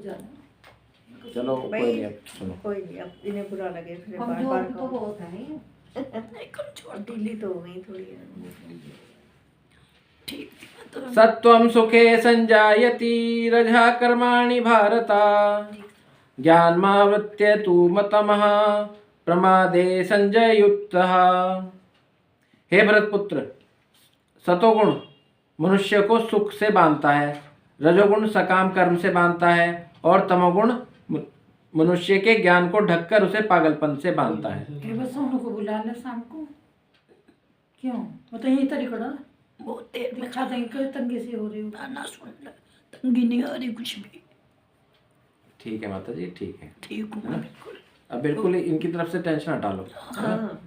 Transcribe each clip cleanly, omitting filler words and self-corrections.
जाना। चलो कोई नहीं, अब सुनो। कोई नहीं, अब इन्हें बुरा लगे फिर बार कमजोर बार तो बहुत है। नहीं, कमजोर ढीली तो हो गई थोड़ी। ठीक तो सत्वं सुखे संजायति रजः कर्माणि भारत ज्ञानमावृत्य तु मतमः प्रमादे संजयुक्तः। हे भरतपुत्र, सतोगुण मनुष्य को सुख से बांधता है, रजोगुण सकाम कर्म से बांधता है और तमोगुण मनुष्य के ज्ञान को ढककर उसे पागलपन से बांधता है। ये बस सोनू को बुला ले शाम को। क्यों मतलब यही तरीका बहुत देर में दिखा देंगे कि तंगी सी हो रही हो। गाना सुन ले, तंगी नहीं आ रही कुछ भी। ठीक है माता जी, ठीक है। ठीक हूँ मैं बिल्कुल। अब बिल्कुल इनकी तरफ से टेंशन हटा लो। हाँ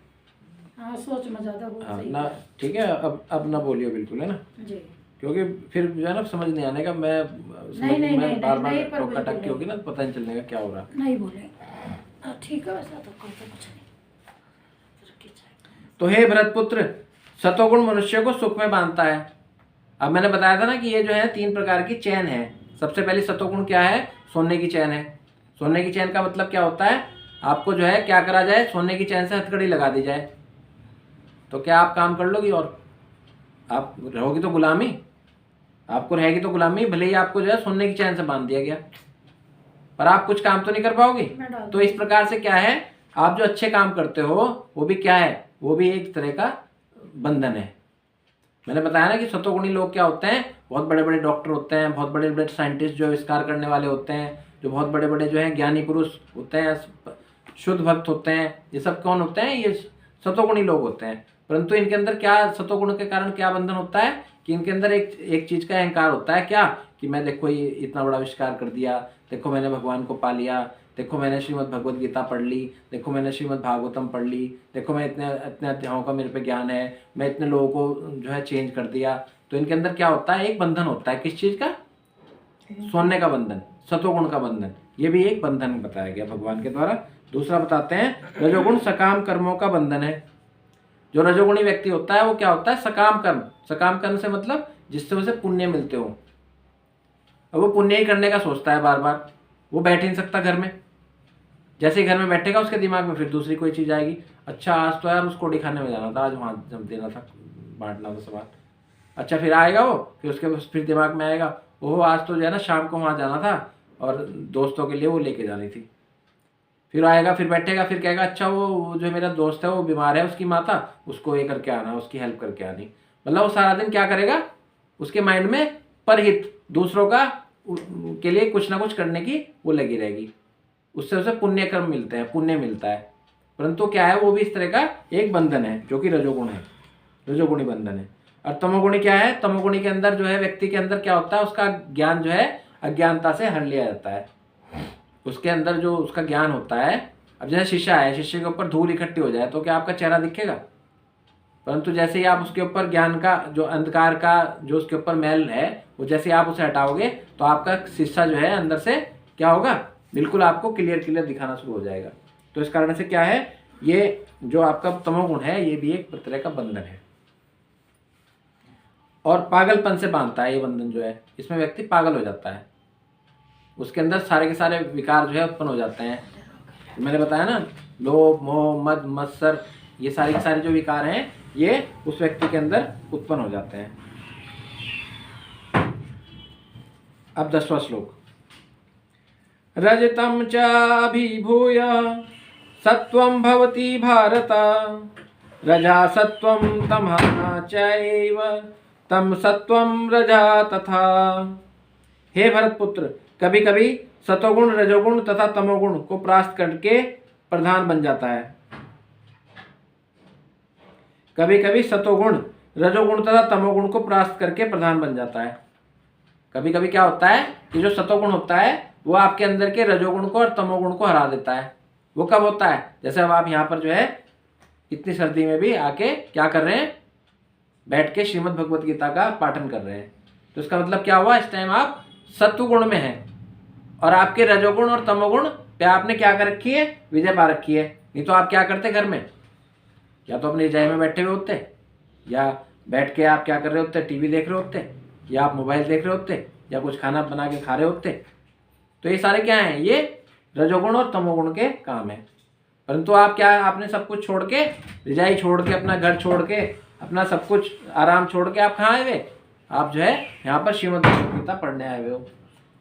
हाँ सोच में ज्यादा हो हाँ सही ना, ठीक है। अब ना बोलियो बिल्कुल, है ना, जी। क्योंकि फिर जो है ना समझ नहीं आने का। मैं नहीं, बार बार नहीं, पर टोका बिल्कुल टक्की होगी ना, पता नहीं चलने का क्या हो रहा। नहीं बोले ठीक है, वैसा तो कोई तो कुछ नहीं। तो हे भरतपुत्र, सतोगुण मनुष्य को सुख में बांधता है। अब मैंने बताया था ना कि ये जो है 3 प्रकार की चैन है। सबसे पहली सतोगुण क्या है? सोने की चैन है। सोने की चैन का मतलब क्या होता है? आपको जो है क्या करा जाए, सोने की चैन से हथकड़ी लगा दी जाए तो क्या आप काम कर लोगी? और आप रहोगी तो गुलामी, आपको रहेगी तो गुलामी। भले ही आपको जो है सोने की चैन से बांध दिया गया, पर आप कुछ काम तो नहीं कर पाओगी। तो इस प्रकार से क्या है, आप जो अच्छे काम करते हो वो भी क्या है, वो भी एक तरह का बंधन है। मैंने बताया ना कि सतोगुणी लोग क्या होते हैं, बहुत बड़े बड़े डॉक्टर होते हैं, बहुत बड़े बड़े साइंटिस्ट जो आविष्कार करने वाले होते हैं, जो बहुत बड़े बड़े जो हैं ज्ञानी पुरुष होते हैं, शुद्ध भक्त होते हैं। ये सब कौन होते हैं? ये सतोगुणी लोग होते हैं। परंतु इनके अंदर क्या, सतोगुण के कारण क्या बंधन होता है कि इनके अंदर एक चीज का अहंकार होता है। क्या कि मैं देखो ये इतना बड़ा आविष्कार कर दिया, देखो मैंने भगवान को पा लिया, देखो मैंने श्रीमद् भगवद गीता पढ़ ली, देखो मैंने श्रीमद् भागवतम पढ़ ली, देखो मैं इतने इतने अध्यायों का मेरे पे ज्ञान है, मैं इतने लोगों को जो है चेंज कर दिया। तो इनके अंदर क्या होता है, एक बंधन होता है। किस चीज का? सोने का बंधन, सतोगुण का बंधन। ये भी एक बंधन बताया गया भगवान के द्वारा। दूसरा बताते हैं, रजोगुण सकाम कर्मों का बंधन है। जो रजोगुणी व्यक्ति होता है वो क्या होता है? सकाम कर्म। सकाम कर्म से मतलब जिससे उसे पुण्य मिलते हो। अब वो पुण्य ही करने का सोचता है बार बार, वो बैठ ही नहीं सकता घर में। जैसे ही घर में बैठेगा उसके दिमाग में फिर दूसरी कोई चीज आएगी। अच्छा आज तो यार उसको खाने में जाना था, आज वहाँ जब देना था, बांटना था सामान। अच्छा फिर आएगा वो, फिर उसके फिर दिमाग में आएगा, ओहो आज तो जो है ना शाम को वहाँ जाना था और दोस्तों के लिए वो लेके जानी थी। फिर आएगा, फिर बैठेगा, फिर कहेगा अच्छा वो जो मेरा दोस्त है वो बीमार है, उसकी माता, उसको ये करके आना, उसकी हेल्प करके आनी। मतलब वो सारा दिन क्या करेगा, उसके माइंड में परहित, दूसरों का के लिए कुछ ना कुछ करने की वो लगी रहेगी। उससे उसे पुण्य कर्म मिलते हैं, पुण्य मिलता है। परंतु क्या है, वो भी इस तरह का एक बंधन है जो कि रजोगुण है, रजोगुणी बंधन है। और तमोगुणी क्या है? तमोगुणी के अंदर जो है व्यक्ति के अंदर क्या होता है, उसका ज्ञान जो है अज्ञानता से हर लिया जाता है। उसके अंदर जो उसका ज्ञान होता है, अब जैसे शीशा है, शीशे के ऊपर धूल इकट्ठी हो जाए तो क्या आपका चेहरा दिखेगा? परंतु जैसे ही आप उसके ऊपर ज्ञान का जो अंधकार का जो उसके ऊपर मैल है, वो जैसे आप उसे हटाओगे तो आपका शीशा जो है अंदर से क्या होगा, बिल्कुल आपको क्लियर क्लियर दिखाना शुरू हो जाएगा। तो इस कारण से क्या है, ये जो आपका तमोगुण है ये भी एक तरह का बंधन है और पागलपन से बांधता है। ये बंधन जो है, इसमें व्यक्ति पागल हो जाता है, उसके अंदर सारे के सारे विकार जो है उत्पन्न हो जाते हैं। मैंने बताया ना, लोभ मोह मद मत्सर, ये सारे के सारे जो विकार हैं ये उस व्यक्ति के अंदर उत्पन्न हो जाते हैं। अब 10वां श्लोक, रजतम च अभिभूय सत्वं भवति भारत रजा सत्वं तमः चैव तम सत्वं रजा तथा। हे भरतपुत्र, कभी कभी सतोगुण रजोगुण तथा तमोगुण को परास्त करके प्रधान बन जाता है। कभी कभी सतोगुण रजोगुण तथा तमोगुण को परास्त करके प्रधान बन जाता है। कभी कभी क्या होता है कि जो सतोगुण होता है वो आपके अंदर के रजोगुण को और तमोगुण को हरा देता है। वो कब होता है? जैसे अब आप यहाँ पर जो है इतनी सर्दी में भी आके क्या कर रहे हैं, बैठ के श्रीमद् भगवत गीता का पाठन कर रहे हैं। तो इसका मतलब क्या हुआ, इस टाइम आप सत्वगुण में हैं और आपके रजोगुण और तमोगुण पे आपने क्या कर रखी है, विजय पा रखी है। नहीं तो आप क्या करते घर में, या तो अपनी रजाई में बैठे हुए होते, या बैठ के आप क्या कर रहे होते, टीवी देख रहे होते, या आप मोबाइल देख रहे होते, या कुछ खाना बना के खा रहे होते। तो ये सारे क्या हैं, ये रजोगुण और तमोगुण के काम है। परंतु आप क्या, आपने सब कुछ छोड़ के, रिजाई छोड़ के, अपना घर छोड़ के, अपना सब कुछ आराम छोड़ के आप कहाँ आए हुए, आप जो है यहाँ पर श्रीमद् भगवद गीता पढ़ने आए हुए हो।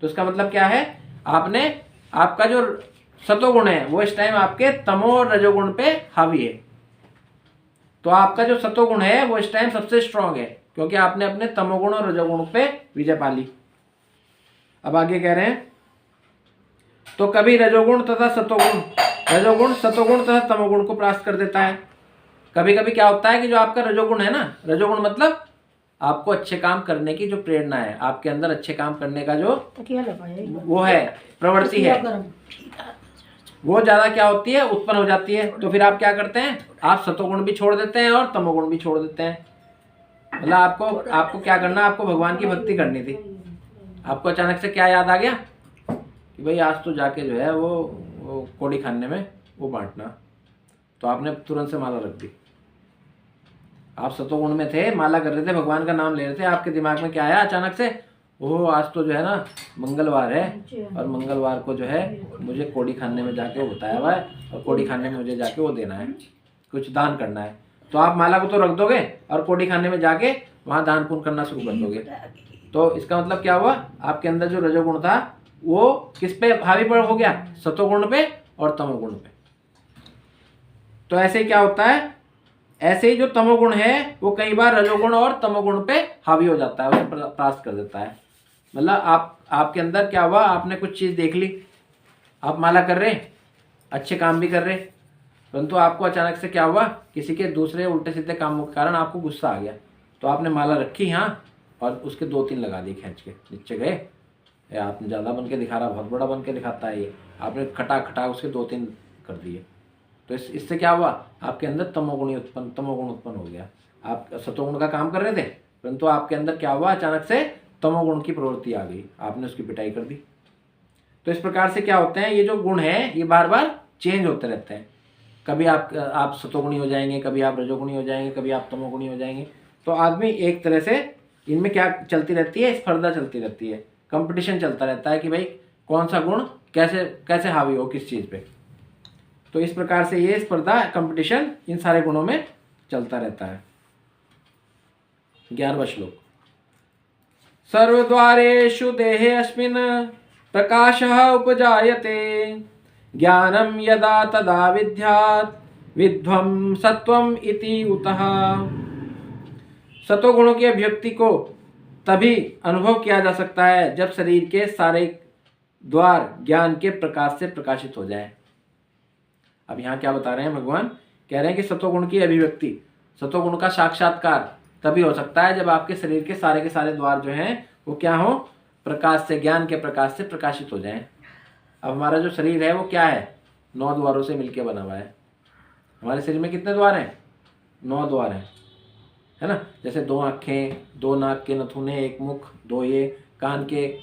तो इसका मतलब क्या है, आपने, आपका जो सतोगुण है वो इस टाइम आपके तमो और रजोगुण पे हावी है। तो आपका जो सतोगुण है वो इस टाइम सबसे स्ट्रांग है, क्योंकि आपने अपने तमोगुण और रजोगुण पे विजय पा ली। अब आगे कह रहे हैं, तो कभी रजोगुण तथा सतोगुण, रजोगुण सतोगुण तथा तमोगुण को परास्त कर देता है। कभी कभी क्या होता है कि जो आपका रजोगुण है ना, रजोगुण मतलब आपको अच्छे काम करने की जो प्रेरणा है, आपके अंदर अच्छे काम करने का जो तकिया लगाया वो है, प्रवृत्ति है, गरम। वो ज्यादा क्या होती है, उत्पन्न हो जाती है। तो फिर आप क्या करते हैं, आप सतोगुण भी छोड़ देते हैं और तमोगुण भी छोड़ देते हैं। मतलब आपको क्या करना, आपको भगवान की भक्ति करनी थी। आपको अचानक से क्या याद आ गया कि भाई आज तो जाके जो है वो कोड़ी खाने में वो बांटना, तो आपने तुरंत से माला रख दी। आप सतोगुण में थे, माला कर रहे थे, भगवान का नाम ले रहे थे, आपके दिमाग में क्या आया अचानक से, ओह आज तो जो है ना मंगलवार है और मंगलवार को जो है मुझे कोड़ी खाने में जाके वो बताया हुआ है और कोड़ी खाने में मुझे जाके वो देना है, कुछ दान करना है। तो आप माला को तो रख दोगे और कोड़ी खाने में जाके वहाँ दान पुण्य करना शुरू कर दोगे। तो इसका मतलब क्या हुआ, आपके अंदर जो रजोगुण था वो किस पे हावी पर हो गया, सतोगुण पे और तमोगुण पे। तो ऐसे ही क्या होता है, ऐसे ही जो तमोगुण है वो कई बार रजोगुण और तमोगुण पे हावी हो जाता है, उसे परास्त कर देता है। मतलब आपके अंदर क्या हुआ, आपने कुछ चीज़ देख ली, आप माला कर रहे, अच्छे काम भी कर रहे, परंतु आपको अचानक से क्या हुआ, किसी के दूसरे उल्टे सीधे कामों के कारण आपको गुस्सा आ गया। तो आपने माला रखी हाँ, और उसके 2-3 लगा दिए खींच के, नीचे गए, आपने ज़्यादा बन के दिखा रहा, बहुत बड़ा बन के दिखाता है ये, आपने खटा उसके 2-3 कर दिए। तो इससे क्या हुआ, आपके अंदर तमोगुण उत्पन्न हो गया। आप सतोगुण का काम कर रहे थे, परंतु आपके अंदर क्या हुआ, अचानक से तमोगुण की प्रवृत्ति आ गई, आपने उसकी पिटाई कर दी। तो इस प्रकार से क्या होते हैं, ये जो गुण है ये बार बार चेंज होते रहते हैं। कभी आप सतोगुणी हो जाएंगे, कभी आप रजोगुणी हो जाएंगे, कभी आप तमोगुणी हो जाएंगे। तो आदमी एक तरह से इनमें क्या चलती रहती है, स्पर्धा चलती रहती है, कंपटीशन चलता रहता है कि भाई कौन सा गुण कैसे हावी हो किस चीज़ पे। तो इस प्रकार से ये स्पर्धा, कंपटीशन इन सारे गुणों में चलता रहता है। 11वां श्लोक, सर्वद्वारेषु देहेऽस्मिन् प्रकाशः उपजायते ज्ञानं यदा तदा विद्यात् विद्वं सत्वम इति उतः। सतोगुणों की अभिव्यक्ति को तभी अनुभव किया जा सकता है जब शरीर के सारे द्वार ज्ञान के प्रकाश से प्रकाशित हो जाएं। अब यहाँ क्या बता रहे हैं भगवान, कह रहे हैं कि सतोगुण की अभिव्यक्ति, सतोगुण का साक्षात्कार तभी हो सकता है जब आपके शरीर के सारे द्वार जो हैं वो क्या हो, प्रकाश से, ज्ञान के प्रकाश से प्रकाशित हो जाएं। अब हमारा जो शरीर है वो क्या है, 9 द्वारों से मिलकर बना हुआ है। हमारे शरीर में कितने द्वार हैं, 9 द्वार हैं, है ना। जैसे 2 आँखें, 2 नाक के नथुने, 1 मुख, 2 ये कान के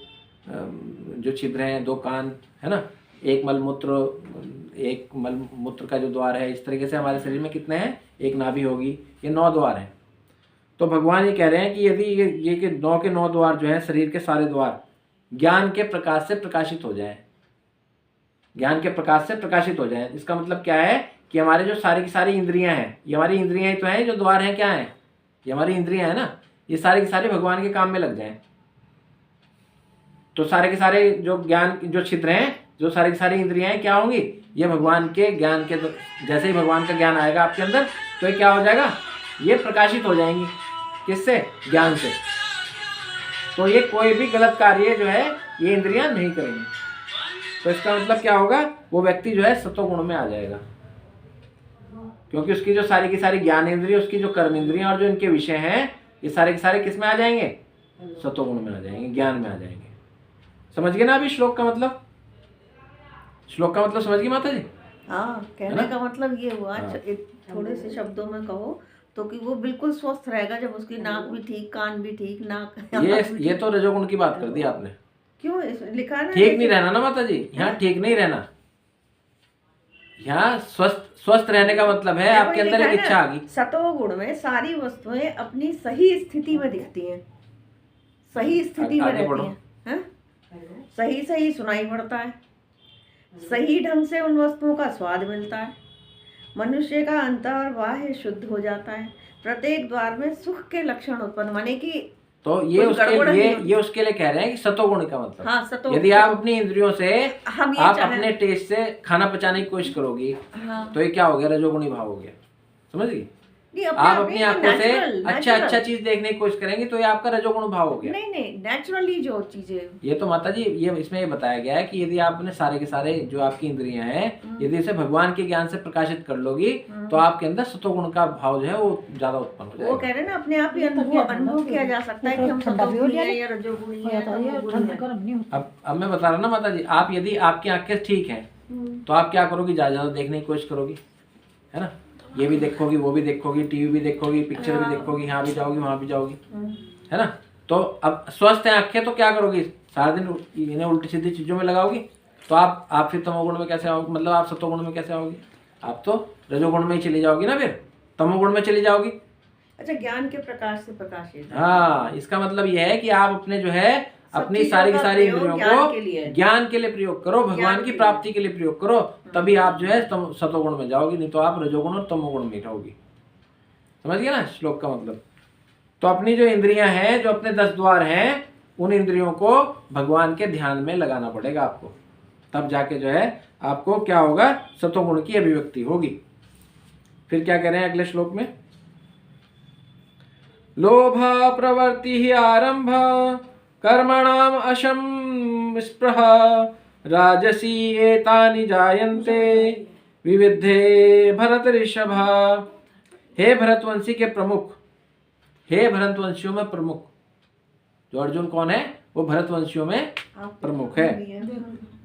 जो छिद्र हैं, 2 कान, है ना, 1 मलमूत्र का जो द्वार है। इस तरीके से हमारे शरीर में कितने हैं, 1 नाभि होगी, ये 9 द्वार हैं। तो भगवान ये कह रहे हैं कि यदि ये कि 9 के 9 द्वार जो है, शरीर के सारे द्वार ज्ञान के प्रकाश से प्रकाशित हो जाएं, ज्ञान के प्रकाश से प्रकाशित हो जाएं, इसका मतलब क्या है कि हमारे जो सारी की सारी इंद्रियां हैं, ये हमारी इंद्रियां ही तो हैं, जो द्वार हैं क्या हैं, ये हमारी इंद्रियां हैं ना, ये सारी की सारी भगवान के काम में लग जाएं। तो सारे के सारे जो ज्ञान जो छिद्र हैं, जो सारी की सारी इंद्रियां क्या होंगी, ये भगवान के ज्ञान के, जैसे ही भगवान का ज्ञान आएगा आपके अंदर तो ये क्या हो जाएगा, ये प्रकाशित हो जाएंगी। किससे, ज्ञान से। तो ये कोई भी गलत कार्य जो है ये इंद्रियां नहीं करेंगी। तो इसका मतलब क्या होगा, वो व्यक्ति जो है सतोगुण में आ जाएगा, क्योंकि उसकी जो सारी की सारी ज्ञान इंद्रिय, उसकी जो कर्म इंद्रियां और जो इनके विषय हैं, ये सारे के सारे किस में आ जाएंगे, सतोगुण में आ जाएंगे, ज्ञान में आ जाएंगे। समझ गए ना अभी श्लोक का मतलब, श्लोक का मतलब समझ गई माता जी। हाँ, कहने का मतलब ये हुआ, थोड़े से शब्दों में कहो तो कि वो बिल्कुल स्वस्थ रहेगा जब उसकी नाक भी ठीक, कान भी ठीक, नाक ये तो रजोगुण की बात कर दी आपने। क्यों लिखा है ना, ठीक नहीं रहना ना माता जी, यहाँ ठीक नहीं रहना, यहाँ स्वस्थ रहने का मतलब है आपके अंदर एक इच्छा आ गई। सतोगुण में सारी वस्तुएं अपनी सही स्थिति में दिखती हैं, सही स्थिति में रहती हैं। सही सही सुनाई पड़ता है, सही ढंग से उन वस्तुओं का स्वाद मिलता है, मनुष्य का अंतर बाह्य शुद्ध हो जाता है, प्रत्येक द्वार में सुख के लक्षण उत्पन्न, माने कि तो ये कुछ गड़बड़ उसके नहीं ये उसके लिए कह रहे हैं कि सतोगुण का मतलब, हाँ सतो यदि आप अपनी इंद्रियों से हम ये आप चाहें, अपने टेस्ट से खाना पचाने की कोशिश करोगी हाँ तो ये क्या हो गया, रजोगुणी भाव हो गया, समझ गई। नहीं आप अपनी आंखों से natural, अच्छा natural। अच्छा चीज देखने की कोशिश करेंगी तो ये आपका रजोगुण भाव हो गया। नहीं नहीं नेचुरली जो चीजें, ये तो माता जी ये इसमें ये बताया गया है कि यदि आप अपने सारे के सारे जो आपकी इंद्रियां हैं यदि इसे भगवान के ज्ञान से प्रकाशित कर लोगी तो आपके अंदर सतोगुण का भाव जो है वो ज्यादा उत्पन्न हो वो जाएगा। कह रहे हैं ना अपने आप ही अनुभव किया जा सकता है कि हम ठंडा भी हो सतोगुणी हैं जाएगा। या रजोगुणी हो हैं, जाता है ये तमोगुणी ठंड हैं। गर्म नहीं होता। अब मैं बता रहा ना माता जी, आप यदि आपकी आंखें ठीक हैं तो आप क्या करोगी, ज्यादा ज्यादा देखने की कोशिश करोगी, है ना, ये भी देखोगी वो भी देखोगी, टीवी भी देखोगी, पिक्चर भी देखोगी, यहाँ भी जाओगी वहां भी जाओगी, है ना। तो अब स्वस्थ है आंखें तो क्या करोगी, सारा दिन इन्हें उल्टी सीधी चीजों में लगाओगी तो आप फिर तमोगुण में कैसे आओगे, मतलब आप सतोगुण में कैसे आओगी, आप तो रजोगुण में ही चली जाओगी ना, फिर तमोगुण में चली जाओगी। अच्छा ज्ञान के प्रकाश से प्रकाशित, हाँ, इसका मतलब यह है कि आप अपने जो है अपनी चीजों सारी की का सारी प्रयोग इंद्रियों ज्ञान को के लिए। ज्ञान के लिए प्रयोग करो, भगवान ज्ञान की के लिए। प्राप्ति के लिए प्रयोग करो, तभी आप जो है सतोगुण में जाओगी, नहीं तो आप रजोगुण और तमोगुण में रहोगी। समझ गए ना श्लोक का मतलब। तो अपनी जो इंद्रियां हैं, जो अपने 10 द्वार हैं, उन इंद्रियों को भगवान के ध्यान में लगाना पड़ेगा आपको, तब जाके जो है आपको क्या होगा, सतोगुण की अभिव्यक्ति होगी। फिर क्या कह रहे हैं अगले श्लोक में, लोभ प्रवृत्ति आरंभ कर्मणाम अशम स्पृह राजसी एतानि जायन्ते विविधे भरत ऋषभ। हे भरतवंशी के प्रमुख, हे भरतवंशियों में प्रमुख, जो अर्जुन कौन है, वो भरतवंशियों में प्रमुख है।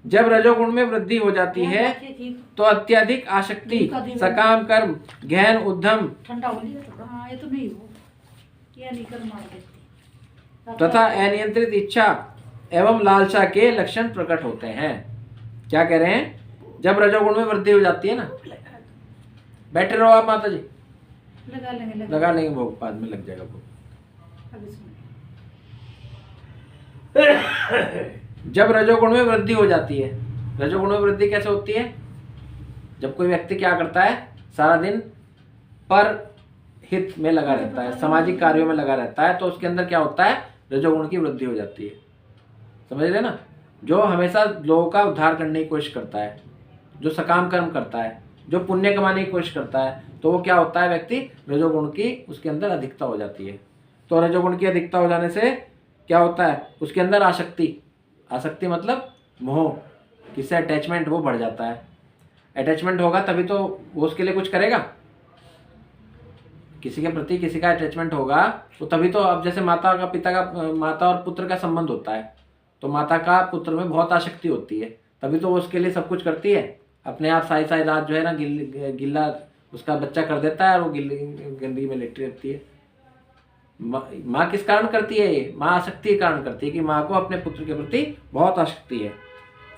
जब रजोगुण में वृद्धि हो जाती है तो अत्यधिक आसक्ति, सकाम कर्म, गहन उद्यम ठंडा हो लिया थोड़ा। हाँ ये तो नहीं हो, ये नहीं कर मार देती तथा अनियंत्रित इच्छा एवं लालसा के लक्षण प्रकट होते हैं। क्या कह रहे हैं, जब रजोगुण में वृद्धि हो जाती है ना, बैठे रहो आप माता जी, लगा लेंगे लगा लेंगे भोग, बाद में लग जाएगा भोग। अभी सुनिए। जब रजोगुण में वृद्धि हो जाती है, रजोगुण में वृद्धि कैसे होती है, जब कोई व्यक्ति क्या करता है, सारा दिन पर हित में लगा रहता है, सामाजिक कार्यों में लगा रहता है, तो उसके अंदर क्या होता है, रजोगुण की वृद्धि हो जाती है। समझ रहे ना, जो हमेशा लोगों का उद्धार करने की कोशिश करता है, जो सकाम कर्म करता है, जो पुण्य कमाने की कोशिश करता है, तो वो क्या होता है, व्यक्ति रजोगुण की उसके अंदर अधिकता हो जाती है। तो रजोगुण की अधिकता हो जाने से क्या होता है, उसके अंदर आसक्ति, आसक्ति मतलब मोह, किससे अटैचमेंट, वो बढ़ जाता है। अटैचमेंट होगा तभी तो वो उसके लिए कुछ करेगा, किसी के प्रति किसी का अटैचमेंट होगा तो तभी तो, अब जैसे माता का पिता का, माता और पुत्र का संबंध होता है, तो माता का पुत्र में बहुत आसक्ति होती है, तभी तो वो उसके लिए सब कुछ करती है, अपने आप सारी सारी रात जो है ना गिल्ला उसका बच्चा कर देता है और वो गंदगी में लेटी रहती है। माँ किस कारण करती है ये, माँ आसक्ति के कारण करती है कि माँ को अपने पुत्र के प्रति बहुत आसक्ति है।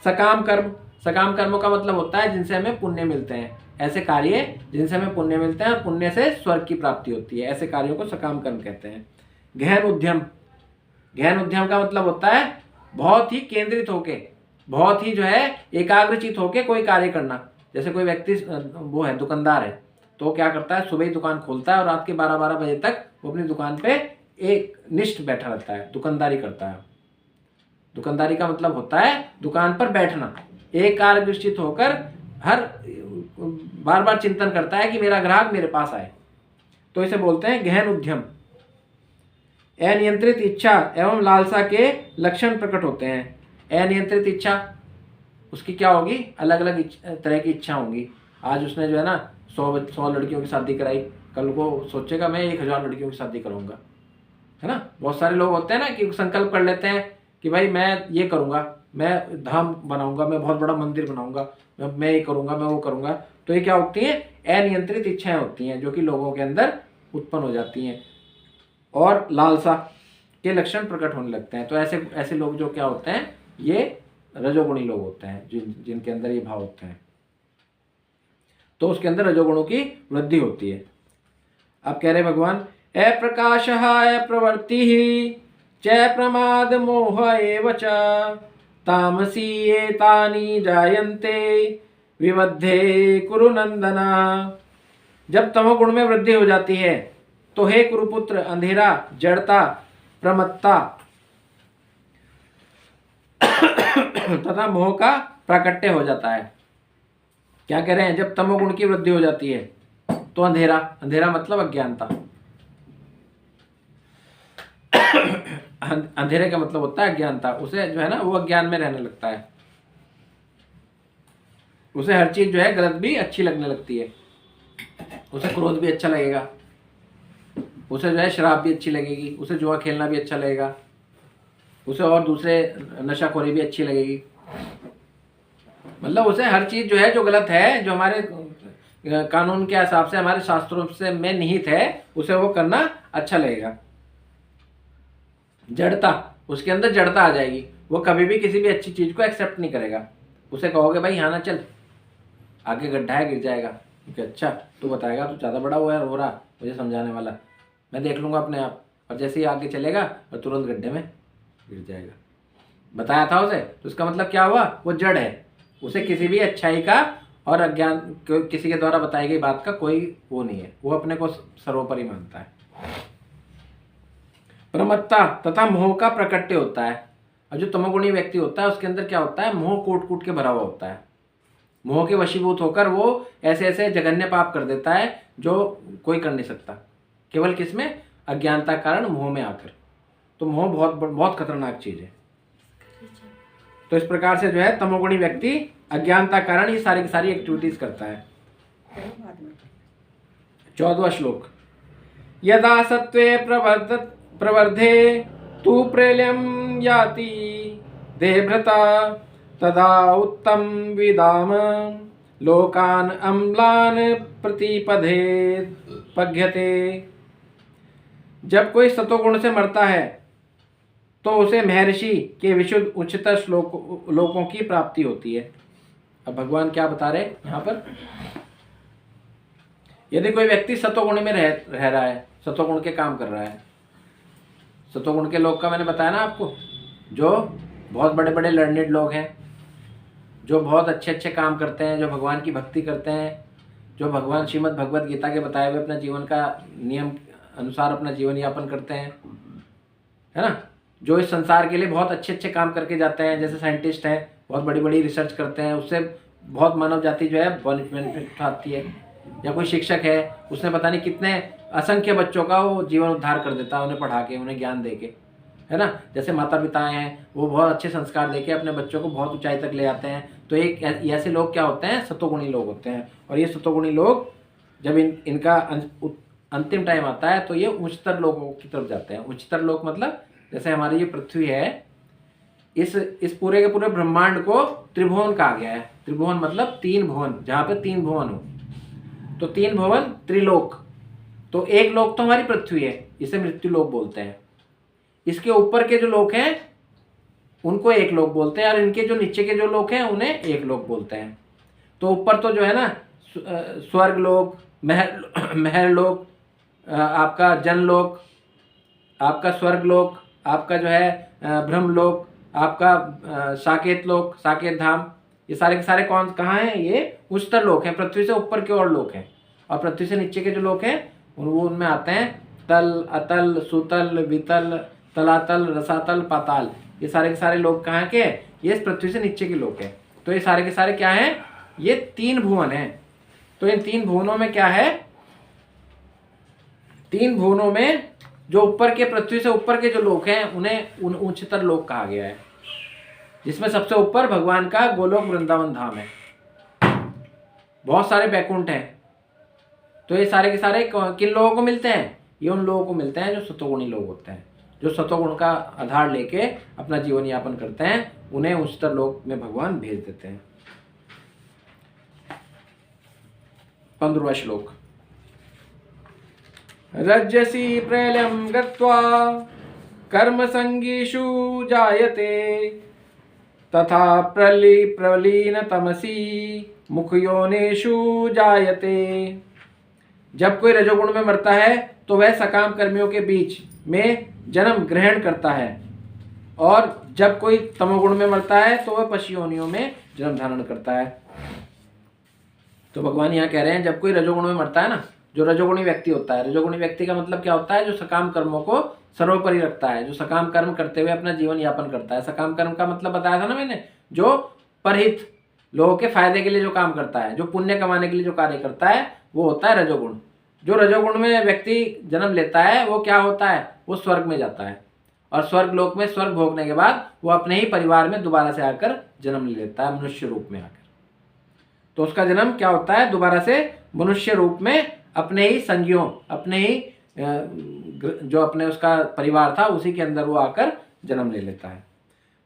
सकाम कर्म, सकाम कर्मों का मतलब होता है जिनसे हमें पुण्य मिलते हैं, ऐसे कार्य जिनसे हमें पुण्य मिलते हैं और पुण्य से स्वर्ग की प्राप्ति होती है, ऐसे कार्यों को सकाम कर्म कहते हैं। गहन उद्यम, गहन उद्यम का मतलब होता है बहुत ही केंद्रित होके, बहुत ही जो है एकाग्रचित होके कोई कार्य करना। जैसे कोई व्यक्ति वो है दुकानदार है, तो क्या करता है, सुबह ही दुकान खोलता है और रात के 12-12 बजे तक वो अपनी दुकान पे एक निष्ठ बैठा रहता है, दुकानदारी करता है। दुकानदारी का मतलब होता है दुकान पर बैठना, एकाग्रचित होकर हर बार बार चिंतन करता है कि मेरा ग्राहक मेरे पास आए, तो इसे बोलते हैं गहन उद्यम। अनियंत्रित इच्छा एवं लालसा के लक्षण प्रकट होते हैं। अनियंत्रित इच्छा, उसकी क्या होगी, अलग अलग तरह की इच्छा होंगी। आज उसने जो है ना 100 लड़कियों की शादी कराई, कल को सोचेगा मैं 1000 लड़कियों की शादी कराऊंगा, है ना। बहुत सारे लोग होते हैं ना कि संकल्प कर लेते हैं कि भाई मैं ये करूंगा, मैं धाम बनाऊंगा, मैं बहुत बड़ा मंदिर बनाऊंगा, मैं ये करूंगा, मैं वो करूंगा। तो ये क्या होती हैं, अनियंत्रित इच्छाएं होती हैं जो कि लोगों के अंदर उत्पन्न हो जाती हैं और लालसा के लक्षण प्रकट होने लगते हैं। तो ऐसे लोग जो क्या होते हैं, ये रजोगुणी लोग होते हैं, जिनके अंदर ये भाव होते हैं, तो उसके अंदर रजोगुणों की वृद्धि होती है। अब कह रहे भगवान, अप्रकाश अप्रवृत्ति च प्रमाद मोह एव च तामसी एतानि जायन्ते विवद्धे कुरु नंदना। जब तमोगुण में वृद्धि हो जाती है तो हे कुरुपुत्र अंधेरा, जड़ता, प्रमत्ता तथा मोह का प्राकट्य हो जाता है। क्या कह रहे हैं? जब तमोगुण की वृद्धि हो जाती है तो अंधेरा, अंधेरा मतलब अज्ञानता। अंधेरे का मतलब होता है अज्ञानता। उसे जो है ना वो अज्ञान में रहने लगता है। उसे हर चीज जो है गलत भी अच्छी लगने लगती है। उसे क्रोध भी अच्छा लगेगा, उसे जो है शराब भी अच्छी लगेगी, उसे जुआ खेलना भी अच्छा लगेगा, उसे और दूसरे नशाखोरी भी अच्छी लगेगी। मतलब उसे हर चीज जो है जो गलत है, जो हमारे कानून के हिसाब से, हमारे शास्त्रों से में निहित है, उसे वो करना अच्छा लगेगा। जड़ता, उसके अंदर जड़ता आ जाएगी। वो कभी भी किसी भी अच्छी चीज को एक्सेप्ट नहीं करेगा। उसे कहोगे भाई हाँ ना चल, आगे गड्ढा है, गिर जाएगा, क्योंकि अच्छा तू बताएगा, तू ज़्यादा बड़ा हुआ है, रो रहा, मुझे समझाने वाला, मैं देख लूँगा अपने आप। और जैसे ही आगे चलेगा और तुरंत गड्ढे में गिर जाएगा। बताया था उसे, तो उसका मतलब क्या हुआ? वो जड़ है। उसे किसी भी अच्छाई का और अज्ञान, किसी के द्वारा बताई गई बात का कोई वो नहीं है। वो अपने को सर्वोपरि मानता है। प्रमत्ता तथा मोह का प्रकट्य होता है। और जो तमोगुणी व्यक्ति होता है उसके अंदर क्या होता है? मोह कूट कूट के भरा हुआ होता है। मोह के वशीभूत होकर वो ऐसे ऐसे जघन्य पाप कर देता है जो कोई कर नहीं सकता। केवल किसमें? अज्ञानता कारण, मोह में आकर। तो मोह बहुत बहुत खतरनाक चीज है। तो इस प्रकार से जो है तमोगुणी व्यक्ति अज्ञानता कारण ये सारी की सारी एक्टिविटीज करता है। 14वां श्लोक। यदा सत्वे प्रवर्धे तु प्रलयं याति देहभृता तदा उत्तम विदाम लोकान अम्लान प्रतिपदे पघ्यते। जब कोई सतोगुण से मरता है तो उसे महर्षि के विशुद्ध उच्चतर लोकों की प्राप्ति होती है। अब भगवान क्या बता रहे यहाँ पर? यदि कोई व्यक्ति सतोगुण में रह रहा है, सतोगुण के काम कर रहा है, सतोगुण के लोग का मैंने बताया ना आपको, जो बहुत बड़े बड़े लर्निड लोग हैं, जो बहुत अच्छे अच्छे काम करते हैं, जो भगवान की भक्ति करते हैं, जो भगवान श्रीमद् भगवद गीता के बताए हुए अपना जीवन का नियम अनुसार अपना जीवन यापन करते हैं, है ना, जो इस संसार के लिए बहुत अच्छे अच्छे काम करके जाते हैं, जैसे साइंटिस्ट हैं, बहुत बड़ी बड़ी रिसर्च करते हैं, उससे बहुत मानव जाति जो है बेनिफिट उठाती है। या कोई शिक्षक है, उसने पता नहीं कितने असंख्य बच्चों का वो जीवन उद्धार कर देता है, उन्हें पढ़ा के, उन्हें ज्ञान दे के, है ना। जैसे माता पिता हैं, वो बहुत अच्छे संस्कार देके अपने बच्चों को बहुत ऊंचाई तक ले आते हैं। तो एक ऐसे लोग क्या होते हैं? सतोगुणी लोग होते हैं। और ये सतोगुणी लोग जब इनका अंतिम टाइम आता है तो ये उच्चतर लोगों की तरफ जाते हैं। उच्चतर लोग मतलब जैसे हमारी ये पृथ्वी है, इस पूरे के पूरे ब्रह्मांड को त्रिभुवन कहा गया है। त्रिभुवन मतलब 3 भुवन, जहाँ पे 3 भुवन हो, तो 3 भुवन त्रिलोक। तो एक लोक तो हमारी पृथ्वी है, इसे मृत्यु लोक बोलते हैं। इसके ऊपर के जो लोक हैं उनको एक लोक बोलते हैं, और इनके जो नीचे के जो लोक हैं उन्हें एक लोक बोलते हैं। तो ऊपर तो जो है ना स्वर्ग लोक, महर लोक, आपका जनलोक, आपका स्वर्ग लोक, आपका जो है ब्रह्मलोक, आपका साकेत लोक, साकेत धाम, ये सारे के सारे कहाँ हैं? ये उच्चतर लोक हैं, पृथ्वी से ऊपर के और लोक हैं। और पृथ्वी से नीचे के जो लोक हैं वो उनमें आते हैं तल, अतल, सुतल, वितल, तलातल, रसातल, पाताल। ये सारे के सारे लोग कहाँ के? ये इस पृथ्वी से नीचे के लोग हैं। तो ये सारे के सारे क्या हैं? ये 3 भुवन हैं। तो इन 3 भुवनों में क्या है? 3 भुवनों में जो ऊपर के, पृथ्वी से ऊपर के जो लोग हैं उन्हें उच्चतर लोक कहा गया है, जिसमें सबसे ऊपर भगवान का गोलोक वृंदावन धाम है। बहुत सारे बैकुंठ हैं। तो ये सारे के सारे किन लोगों को मिलते हैं? ये उन लोगों को मिलते हैं जो सतोगुणी लोग होते हैं, जो सतोगुण का आधार लेके अपना जीवन यापन करते हैं। उन्हें उच्चतर लोक में भगवान भेज देते हैं। 15वां श्लोक। रज्जसी प्रलयं गत्वा कर्म संगीषु जायते तथा प्रलीन तमसी मुखयोनिषु जायते। जब कोई रजोगुण में मरता है तो वह सकाम कर्मियों के बीच में जन्म ग्रहण करता है और जब कोई तमोगुण में मरता है तो वह पशु योनियों में जन्म धारण करता है। तो भगवान यहाँ कह रहे हैं जब कोई रजोगुण में मरता है ना, जो रजोगुणी व्यक्ति होता है, रजोगुणी व्यक्ति का मतलब क्या होता है, जो सकाम कर्मों को सर्वोपरि रखता है, जो सकाम कर्म करते हुए अपना जीवन यापन करता है। सकाम कर्म का मतलब बताया था ना मैंने, जो परहित लोगों के फायदे के लिए जो काम करता है, जो पुण्य कमाने के लिए जो कार्य करता है, वो होता है रजोगुण। जो रजोगुण में व्यक्ति जन्म लेता है वो क्या होता है, वो स्वर्ग में जाता है और स्वर्ग लोक में स्वर्ग भोगने के बाद वो अपने ही परिवार में दोबारा से आकर जन्म ले लेता है, मनुष्य रूप में आकर। तो उसका जन्म क्या होता है, दोबारा से मनुष्य रूप में अपने ही संगियों, अपने ही जो अपने उसका परिवार था उसी के अंदर वो आकर जन्म ले लेता है।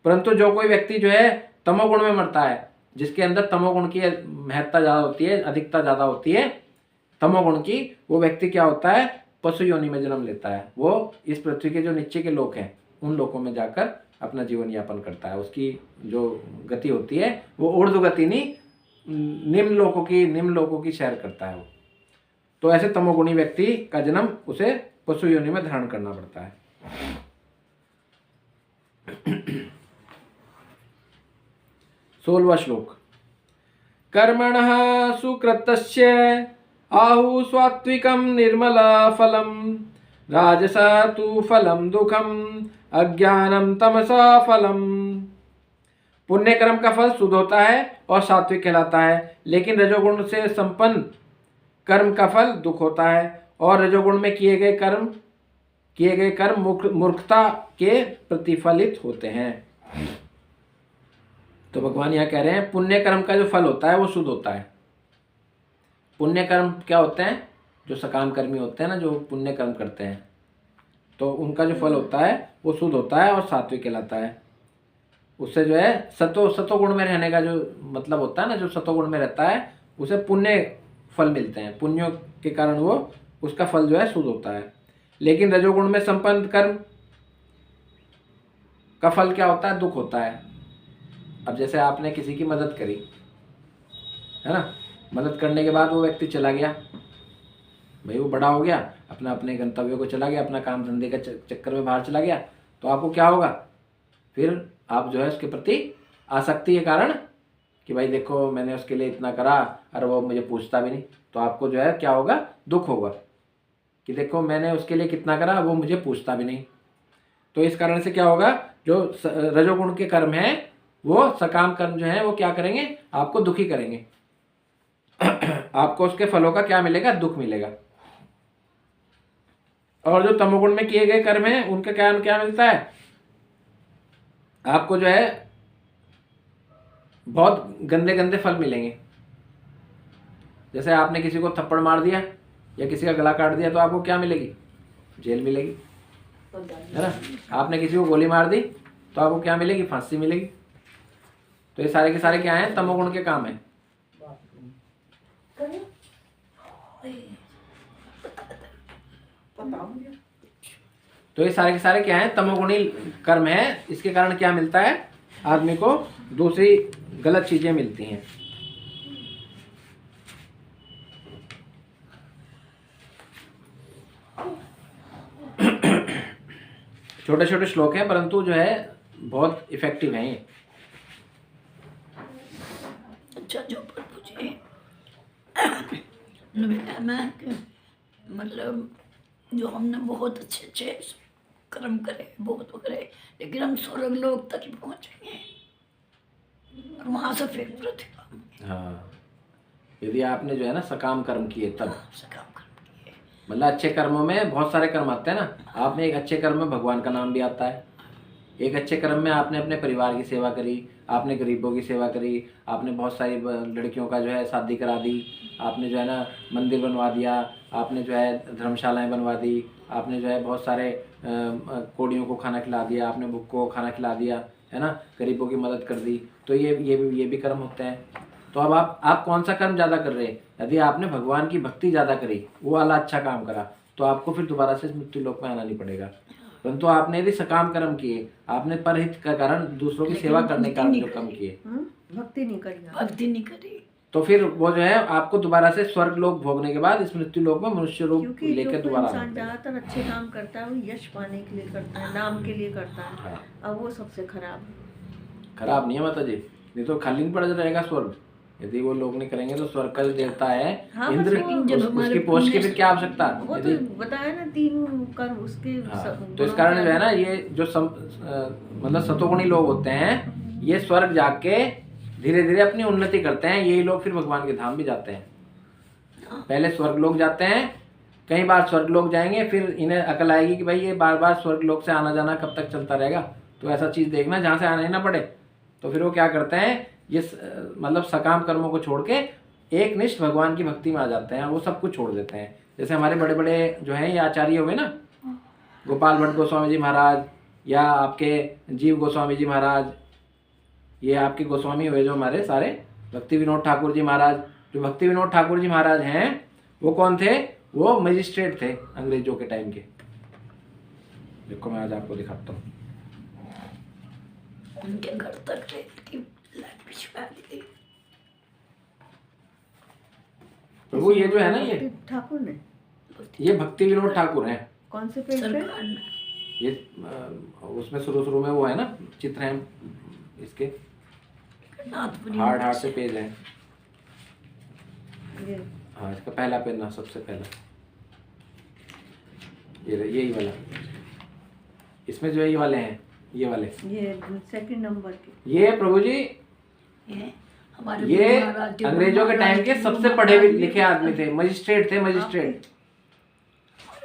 परंतु जो कोई व्यक्ति जो है तमोगुण में मरता है, जिसके अंदर तमोगुण की महत्ता ज़्यादा होती है, अधिकता ज़्यादा होती है तमोगुण की, वो व्यक्ति क्या होता है, पशु योनि में जन्म लेता है। वो इस पृथ्वी के जो नीचे के लोक हैं उन लोकों में जाकर अपना जीवन यापन करता है। उसकी जो गति होती है वो ऊर्ध्व गति नहीं, निम्न लोकों की सैर करता है वो। तो ऐसे तमोगुणी व्यक्ति का जन्म उसे पशु योनि में धारण करना पड़ता है। 16वां श्लोक। कर्मणः सुकृतस्य आहु स्वात्विकं निर्मला फलम, राजसा तु फलम दुखम, अज्ञानम तमसा फलम। पुण्य कर्म का फल शुद्ध होता है और सात्विक कहलाता है, लेकिन रजोगुण से संपन्न कर्म का फल दुख होता है और रजोगुण में किए गए कर्म मूर्खता के प्रतिफलित होते हैं। तो भगवान यहाँ कह रहे हैं पुण्य कर्म का जो फल होता है वो शुद्ध होता है। पुण्य कर्म क्या होते हैं, जो सकाम कर्मी होते हैं ना, जो पुण्य कर्म करते हैं, तो उनका जो फल होता है वो शुद्ध होता है और सात्विक कहलाता है। उससे जो है सतोगुण में रहने का जो मतलब होता है ना, जो सतोगुण में रहता है उसे पुण्य फल मिलते हैं, पुण्यों के कारण वो उसका फल जो है शुद्ध होता है। लेकिन रजोगुण में संपन्न कर्म का फल क्या होता है, दुख होता है। अब जैसे आपने किसी की मदद करी है ना, मदद करने के बाद वो व्यक्ति चला गया, भाई वो बड़ा हो गया, अपने गंतव्य को चला गया, अपना काम धंधे का चक्कर में बाहर चला गया, तो आपको क्या होगा, फिर आप जो है उसके प्रति आसक्ति के कारण कि भाई देखो मैंने उसके लिए इतना करा और वो मुझे पूछता भी नहीं, तो आपको जो है क्या होगा, दुख होगा कि देखो मैंने उसके लिए कितना करा, वो मुझे पूछता भी नहीं। तो इस कारण से क्या होगा, जो रजोगुण के कर्म हैं वो सकाम कर्म जो है वो क्या करेंगे, आपको दुखी करेंगे। आपको उसके फलों का क्या मिलेगा, दुख मिलेगा। और जो तमोगुण में किए गए कर्म हैं उनका क्या मिलता है, आपको जो है बहुत गंदे गंदे फल मिलेंगे। जैसे आपने किसी को थप्पड़ मार दिया या किसी का गला काट दिया तो आपको क्या मिलेगी, जेल मिलेगी, है ना। आपने किसी को गोली मार दी तो आपको क्या मिलेगी, फांसी मिलेगी। तो ये सारे के सारे क्या हैं, तमोगुण के काम हैं। तो ये सारे के सारे क्या हैं, तमोगुणी कर्म हैं। इसके कारण क्या मिलता है, आदमी को दूसरी गलत चीजें मिलती हैं। छोटे छोटे श्लोक हैं परंतु जो है बहुत इफेक्टिव हैं ये। अच्छा, जो प्रभु जी ने बताया कि मतलब जो हमने बहुत अच्छे अच्छे कर्म करे, बहुत करे, लेकिन हम स्वर्ग लोक तक ही पहुँचेंगे और वहाँ से फिर प्रतिफल। हाँ, यदि आपने जो है ना सकाम कर्म किए तब, सकाम कर्म किए, मतलब अच्छे कर्मों में बहुत सारे कर्म आते हैं ना। आपने एक अच्छे कर्म में भगवान का नाम भी आता है, एक अच्छे कर्म में आपने अपने परिवार की सेवा करी, आपने गरीबों की सेवा करी, आपने बहुत सारी लड़कियों का जो है शादी करा दी, आपने जो है ना मंदिर बनवा दिया, आपने जो है धर्मशालाएं बनवा दी, आपने जो है बहुत सारे कोड़ियों को खाना खिला दिया, आपने भूखों को खाना खिला दिया, है ना, गरीबों की मदद कर दी। तो ये भी कर्म होते हैं। तो अब आप कौन सा कर्म ज़्यादा कर रहे हैं, यदि आपने भगवान की भक्ति ज़्यादा करी, वो वाला अच्छा काम करा, तो आपको फिर दोबारा से मृत्यु लोक में आना नहीं पड़ेगा। परंतु आपने यदि सकाम कर्म किए, आपने परहित का कारण दूसरों की सेवा करने का जो कर्म किए, भक्ति नहीं करी, भक्ति नहीं करी, तो फिर वो जो है आपको दोबारा से स्वर्ग लोक भोगने के बाद इस मृत्यु लोक में मनुष्य रूप क्योंकि जो लेकर कोई दोबारा आना इंसान पड़ेगा। ज्यादातर अच्छे काम करता है वो यश पाने के लिए करता है, नाम के लिए करता है, हाँ, अब वो सबसे खराब है। खराब नहीं है माता जी, नहीं तो खाली नहीं पड़ जाएगा स्वर्ग। यदि वो लोग नहीं करेंगे तो स्वर्ग का जो देवता है हाँ, बस इंद्र, वो- जब उसकी हमारे पोस्ट की फिर क्या आवश्यकता। वो तो यदि बताया ना 3 कर्म उसके हाँ, सब तो इस गुणों कारण के जो है ना ये जो मतलब सतोगुणी लोग होते हैं ये स्वर्ग जाके धीरे धीरे अपनी उन्नति करते हैं। यही लोग फिर भगवान के धाम भी जाते हैं। पहले स्वर्ग लोग जाते हैं, कई बार स्वर्ग लोग जाएंगे, फिर इन्हें अकल आएगी कि भाई ये बार बार स्वर्ग लोग से आना जाना कब तक चलता रहेगा, तो ऐसा चीज देखना जहाँ से आना ही ना पड़े। तो फिर वो क्या करते हैं, ये मतलब सकाम कर्मों को छोड़ के एक निष्ठ भगवान की भक्ति में आ जाते हैं, वो सब कुछ छोड़ देते हैं। जैसे हमारे बड़े बड़े जो हैं ये आचार्य हुए ना, गोपाल भट्ट गोस्वामी जी महाराज या आपके जीव गोस्वामी जी महाराज, ये आपके गोस्वामी हुए जो हमारे सारे, भक्ति विनोद ठाकुर जी महाराज। जो भक्ति विनोद ठाकुर जी महाराज हैं वो कौन थे, वो मजिस्ट्रेट थे अंग्रेजों के टाइम के। देखो मैं आज आपको दिखाता हूँ। उनके घर तक रेत की लाइट भिजवा दी गई। प्रभु ये जो है ना ठाकुर ने ये भक्ति विनोद ठाकुर हैं। कौन से पेज पे? सरकार ने ये उसमें शुरू में वो है ना चित्र हैं इसके, नाथपुरी हार्ड से पेज है। ये हाँ इसका पहला पन्ना सबसे पहला यही वाला, इसमें जो ये वाले हैं ये वाले, ये 2 नंबर के। ये प्रभु जी ये हमारे ये गुरु महाराज के अंग्रेजों के टाइम के सबसे पढ़े लिखे आदमी थे, मजिस्ट्रेट थे, मजिस्ट्रेट।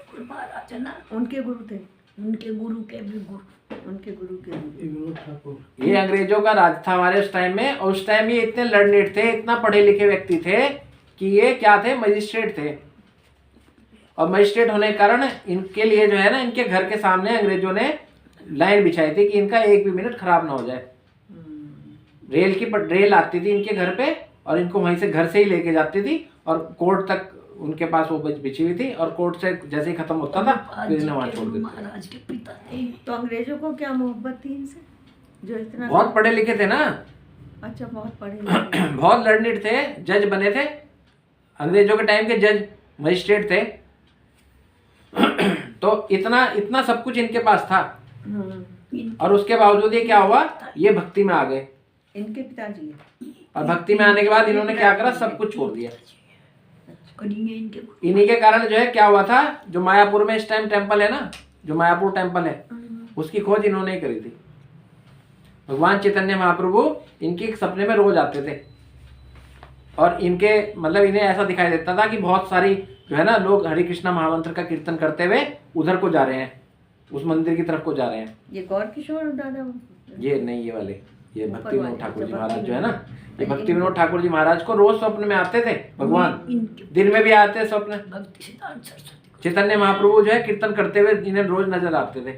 गुरु महाराज है ना, उनके गुरु थे, उनके गुरु के भी गुरु। उनके गुरु के। ये अंग्रेजों का राज था हमारे उस टाइम में, और उस टाइम ये इतने लर्नेड थे, इतना पढ़े लिखे व्यक्ति थे कि ये क्या थे, मजिस्ट्रेट थे। और मजिस्ट्रेट होने के कारण इनके लिए जो है ना, इनके घर के सामने अंग्रेजों ने लाइन बिछाई थी कि इनका एक भी मिनट खराब ना हो जाए। रेल आती थी इनके घर पे और इनको वहीं से घर से ही लेके जाती थी, और कोर्ट तक उनके पास वो बिछी हुई थी, और कोर्ट से जैसे ही खत्म होता था फिर इन्हें वहां छोड़ देते। महाराज के पिता थे। तो अंग्रेजों को क्या मोहब्बत थी इनसे, जो इतना? बहुत पढ़े लिखे थे ना, अच्छा, बहुत पढ़े लिखे। बहुत लर्निड थे, जज बने थे, अंग्रेजों के टाइम के जज मजिस्ट्रेट थे। तो इतना सब कुछ इनके पास था, और उसके बावजूद ये क्या हुआ, ये भक्ति में आ गए। इनके पिताजी। और भक्ति में आने के बाद इन्होंने क्या करा, सब कुछ छोड़ दिया। करेंगे इनके इन्हीं के कारण जो है क्या हुआ था, जो मायापुर में इस टाइम टेम्पल है ना, जो मायापुर टेम्पल है, उसकी खोज इन्होंने ही करी थी। भगवान चैतन्य महाप्रभु इनके एक सपने में रोज आते थे, और इनके मतलब इन्हें ऐसा दिखाई देता था कि बहुत सारी जो है ना लोग हरे कृष्णा महामंत्र का कीर्तन करते हुए उधर को जा रहे हैं, उस मंदिर की तरफ को जा रहे हैं। ये गौर किशोर दादा? ये नहीं, ये वाले, ये भक्ति विनोद ठाकुर जी महाराज जो है ना, ये भक्ति विनोद ठाकुर जी महाराज को रोज स्वप्न में आते थे भगवान, दिन में भी आते थे स्वप्न। भक्ति सिद्धांत सरस्वती चैतन्य महाप्रभु जो है कीर्तन करते हुए इन्हें रोज नजर आते थे।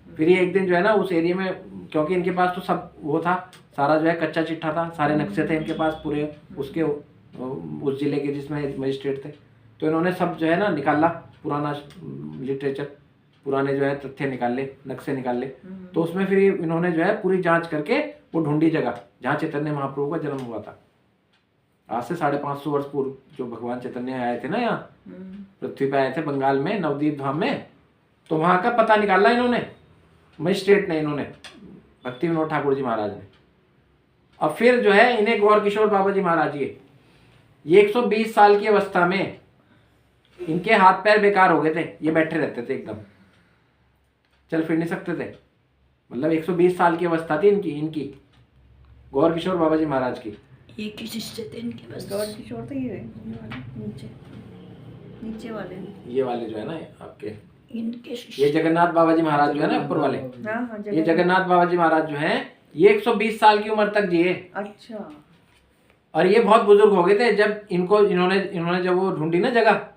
फिर ये एक दिन जो है ना उस एरिया में, क्योंकि इनके पास तो सब वो था, सारा जो है कच्चा चिट्ठा था, सारे नक्शे थे इनके पास पूरे उसके उस जिले के जिसमें मजिस्ट्रेट थे, तो इन्होंने सब जो है ना निकाला, पुराना लिटरेचर, पुराने जो है तथ्य निकाले, नक्शे निकाले। तो उसमें फिर इन्होंने जो है पूरी जांच करके वो ढूंढी जगह जहाँ चैतन्य महाप्रभु का जन्म हुआ था। आज से 550 वर्ष पूर्व जो भगवान चैतन्य आए थे ना यहाँ पृथ्वी पे आए थे, बंगाल में नवदीप धाम में, तो वहाँ का पता निकाला इन्होंने, मजिस्ट्रेट ने, इन्होंने भक्ति विनोद ठाकुर जी महाराज ने। और फिर जो है इन्हें गौर किशोर बाबा जी महाराज ये 120 साल की अवस्था में इनके हाथ पैर बेकार हो गए थे, ये बैठे रहते थे एकदम, चल फिर नहीं सकते थे। मतलब 120 साल की अवस्था थी इनकी गौर किशोर बाबा जी महाराज की। ये किसी से थे इनके बस। गौर किशोर तो ये नीचे वाले जो है ना आपके, इनके ये जगन्नाथ बाबा जी महाराज जो है ना ऊपर वाले, हाँ, ये जगन्नाथ बाबा जी महाराज जो हैं ये 120 साल की उम्र तक जिए। अच्छा। और ये बहुत बुजुर्ग हो गए थे जब इन्होंने जब वो ढूंढी ना जगह,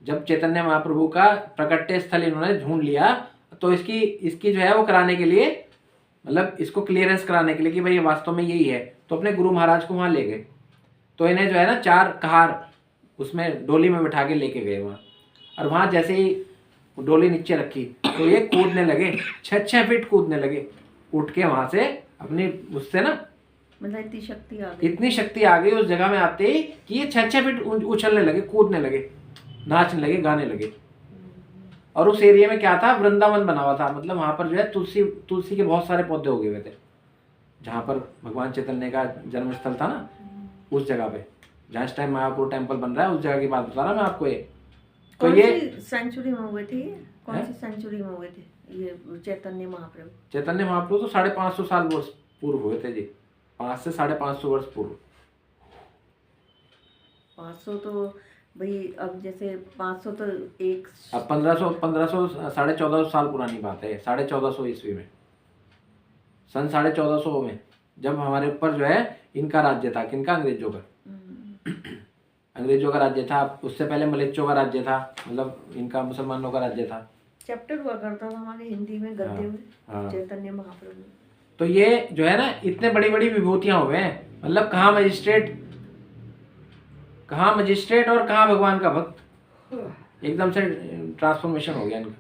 जब चैतन्य महाप्रभु का प्रकट्य स्थल इन्होंने ढूंढ लिया, तो इसकी जो है वो कराने के लिए, मतलब इसको क्लियरेंस कराने के लिए कि भाई ये वास्तव में यही है, तो अपने गुरु महाराज को वहाँ ले गए। तो इन्हें जो है ना 4 कहार उसमें डोली में बिठा के लेके गए वहाँ, और वहाँ जैसे ही डोली नीचे रखी तो ये कूदने लगे, 6 फीट कूदने लगे, उठ के वहाँ से अपनी उससे ना मतलब इतनी शक्ति आ गई। इतनी शक्ति आ गई उस जगह में आते ही कि ये 6-6 फीट उछलने लगे, कूदने लगे, नाचने लगे, गाने लगे। और उस एरिया में क्या था, वृंदावन बना हुआ था, मतलब वहां पर जो है तुलसी के बहुत सारे पौधे उगे हुए थे, जहाँ पर भगवान चैतन्य का जन्म स्थल था ना, उस जगह पे, जहाँ इस टाइम मायापुर टेम्पल बन रहा है, उस जगह की बात बता रहा मैं आपको। ये तो कौन ये सी सेंचुरी में हुए थे? कौन सी सेंचुरी में हुए थे ये चैतन्य महाप्रभु? चैतन्य महाप्रभु तो 550 साल वर्ष पूर्व हुए थे जी, 5 से 550 वर्ष पूर्व। 500 तो भाई, अब जैसे 500 तो एक, अब 1500 1450 साल पुरानी बात है, 1450 ईस्वी में, सन 1450 में, जब हमारे ऊपर जो है इनका राज्य था, किनका, अंग्रेजों का। अंग्रेजों का राज्य था। उससे पहले मलेच्चों का राज्य था, मतलब इनका मुसलमानों का राज्य था। चैप्टर हुआ करता था हमारे हिंदी में गद्य में, हाँ। चैतन्य महाप्रभु। तो ये जो है ना, इतने बड़ी बड़ी विभूतियां हुए हैं, मतलब कहाँ मजिस्ट्रेट और कहाँ भगवान का भक्त, एकदम से ट्रांसफॉर्मेशन हो गया इनका।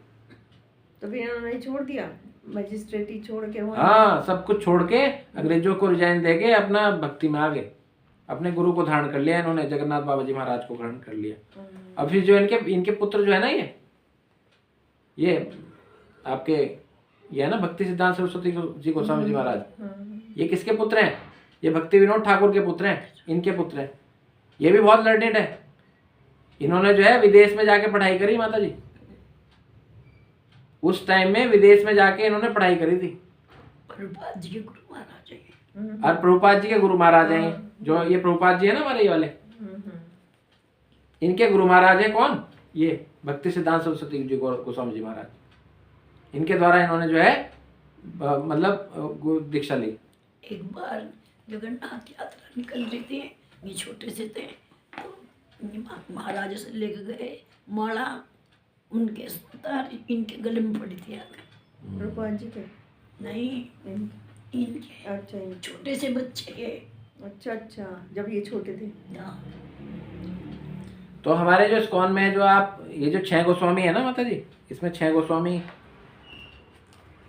तो फिर इन्होंने छोड़ दिया, मजिस्ट्रेटी छोड़ के वो, हाँ, सब कुछ छोड़ के अंग्रेजों को रिजाइन दे के अपना भक्ति में आ गए, अपने गुरु को धारण कर लिया इन्होंने, जगन्नाथ बाबा जी महाराज को धारण कर लिया। अब फिर जो इनके पुत्र जो है ना, ये आपके, ये है ना भक्ति सिद्धांत सरस्वती जी गोस्वामी जी महाराज, ये किसके पुत्र हैं? ये भक्ति विनोद ठाकुर के पुत्र हैं, इनके पुत्र हैं। ये भी बहुत लर्नेड है, इन्होंने जो है विदेश में जाके पढ़ाई करी माता जी, उस टाइम में विदेश में जाके इन्होंने पढ़ाई करी थी। प्रभुपाद जी के गुरु महाराज हैं। और प्रभुपाद जी के गुरु महाराज हैं, जो ये प्रभुपाद जी है ना हमारे ये वाले, इनके गुरु महाराज हैं कौन? ये भक्ति सिद्धांत सरस्वती जी गोस्वामी जी महाराज, इनके द्वारा इन्होंने जो है मतलब दीक्षा ली। एक बार जगन्नाथ यात्रा निकल रही थी, ये छोटे से थे, तो महाराज से लेके गए माला, उनके तार इनके गले में पड़ी थी आकर। प्रभुपाद जी के नहीं, इनके अच्छा, छोटे से बच्चे के। अच्छा, जब ये छोटे थे। हाँ। तो हमारे जो इस्कॉन में जो आप ये जो 6 गोस्वामी है ना माता जी, इसमें 6 गोस्वामी,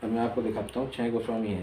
मैं आपको दिखाता हूँ, 6 गोस्वामी है।